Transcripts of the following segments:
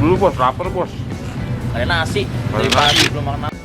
dulu bos, lapar bos. Ada nasi dari pagi belum makan nasi.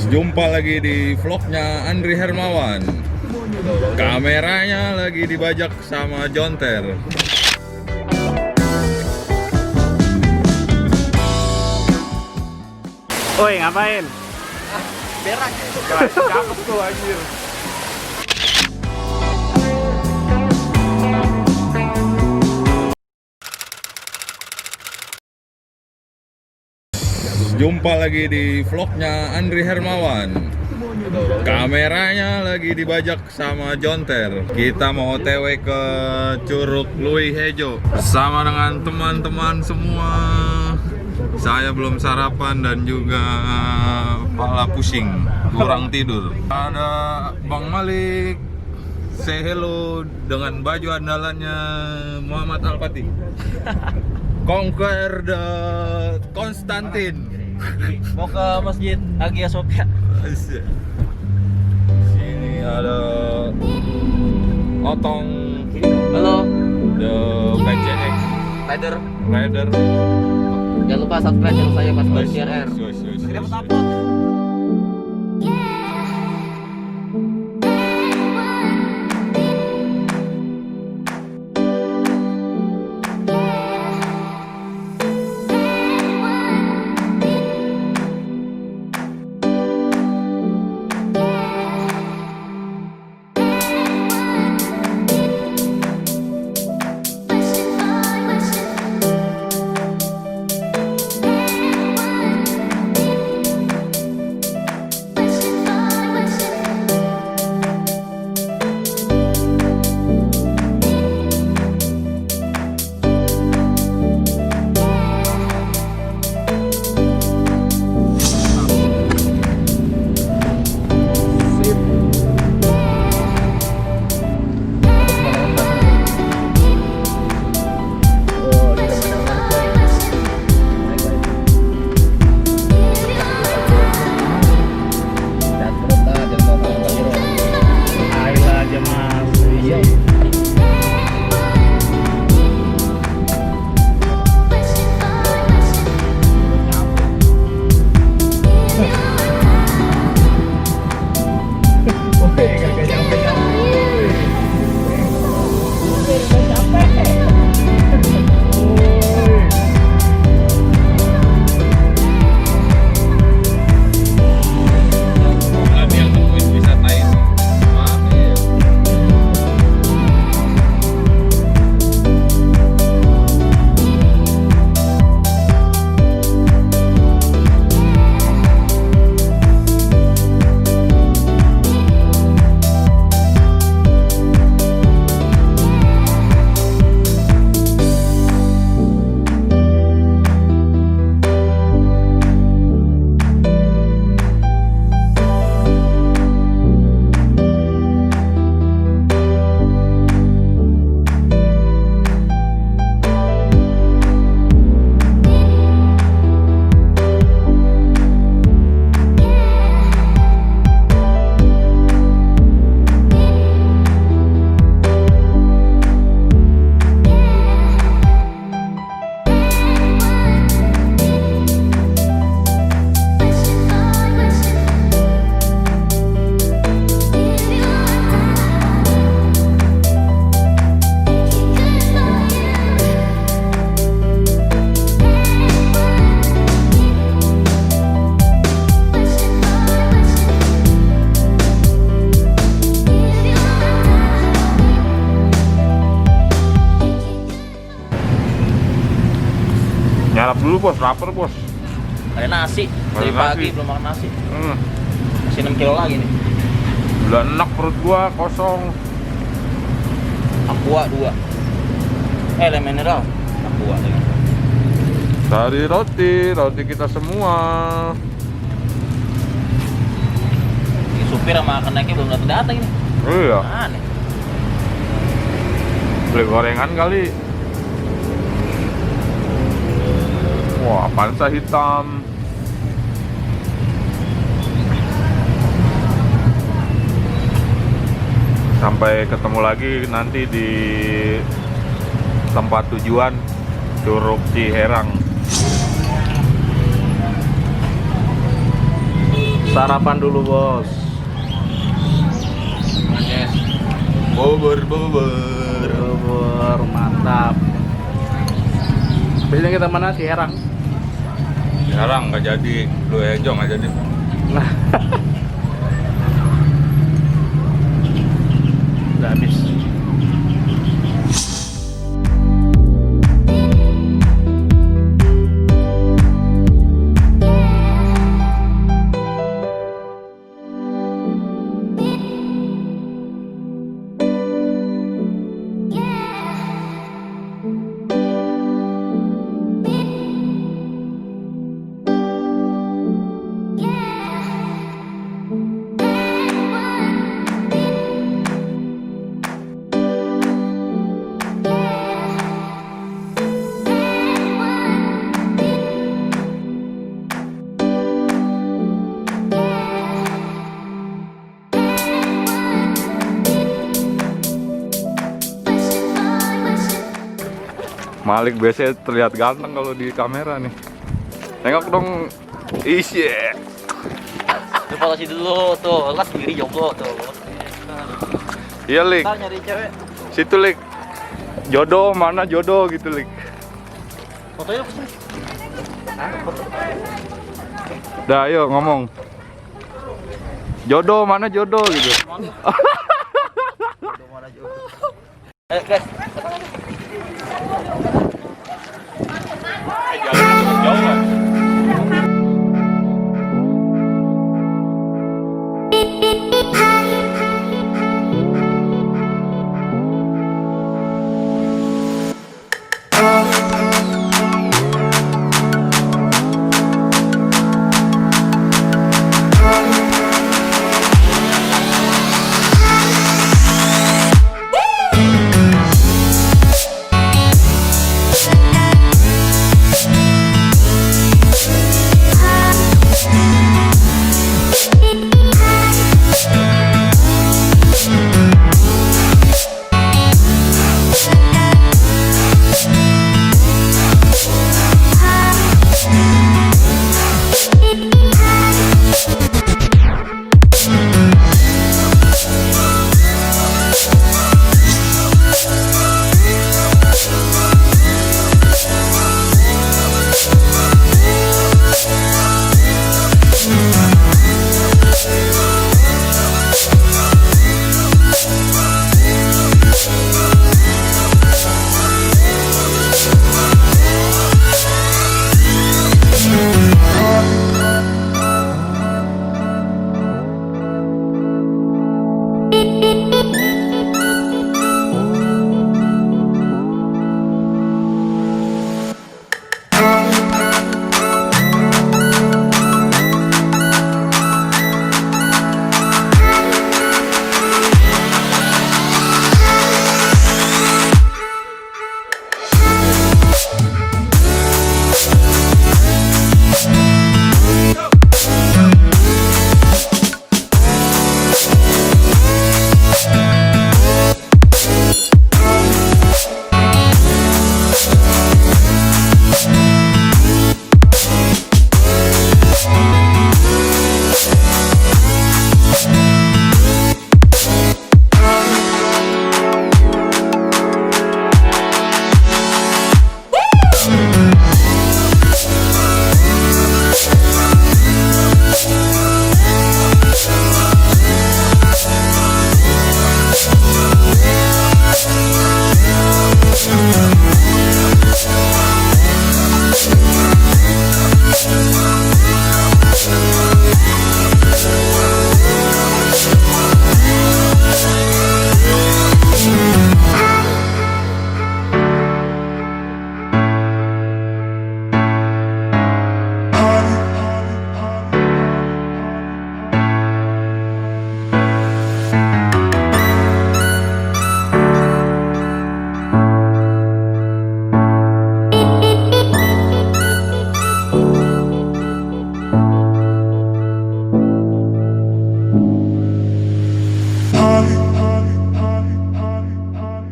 Jumpa lagi di vlognya Andri Hermawan. Kameranya lagi dibajak sama Jonter. Woi, ngapain? Berak. Cakep tuh anjir. Jumpa lagi di vlognya Andri Hermawan. Kameranya lagi dibajak sama Jonter. Kita mau OTW ke Curug Lui Hejo bersama dengan teman-teman semua. Saya belum sarapan dan juga kepala pusing, kurang tidur. Ada Bang Malik, say hello dengan baju andalannya Muhammad Al-Fatih. Conquer the Konstantin. Mau ke Masjid Hagia Sophia. Sini ada Otong. Halo. The PCX Rider. Jangan lupa subscribe channel saya pas RR. Dapat upload. Nyarap dulu bos, lapar bos. Ada nasi dari pagi belum makan nasi. Masih 6 kilo lagi nih. Udah enak perut gua, kosong. Aqua 2. Le mineral. Aqua dengan. Dari roti kita semua. Ini supir sama keneknya belum datang ini. Iya. Aneh. Beli gorengan kali. Wah, pansa hitam. Sampai ketemu lagi nanti di tempat tujuan Curug Ciherang. Sarapan dulu bos. Bubur. Bubur mantap. Biasanya kita mana sih Herang? Ciherang nggak jadi, Luih Hejo nggak jadi. Nah. Udah habis. Malik biasanya terlihat ganteng kalau di kamera nih. Tengok dong. Isye. Lu polisi dulu tuh, las sendiri jomblo tuh. Iya, Lik. Ntar nyari cewek. Situ, Lik. Jodoh mana jodoh gitu, Lik. Fotonya apa sih? Dah, ayo ngomong. Jodoh mana jodoh gitu. Mana jodoh? Guys,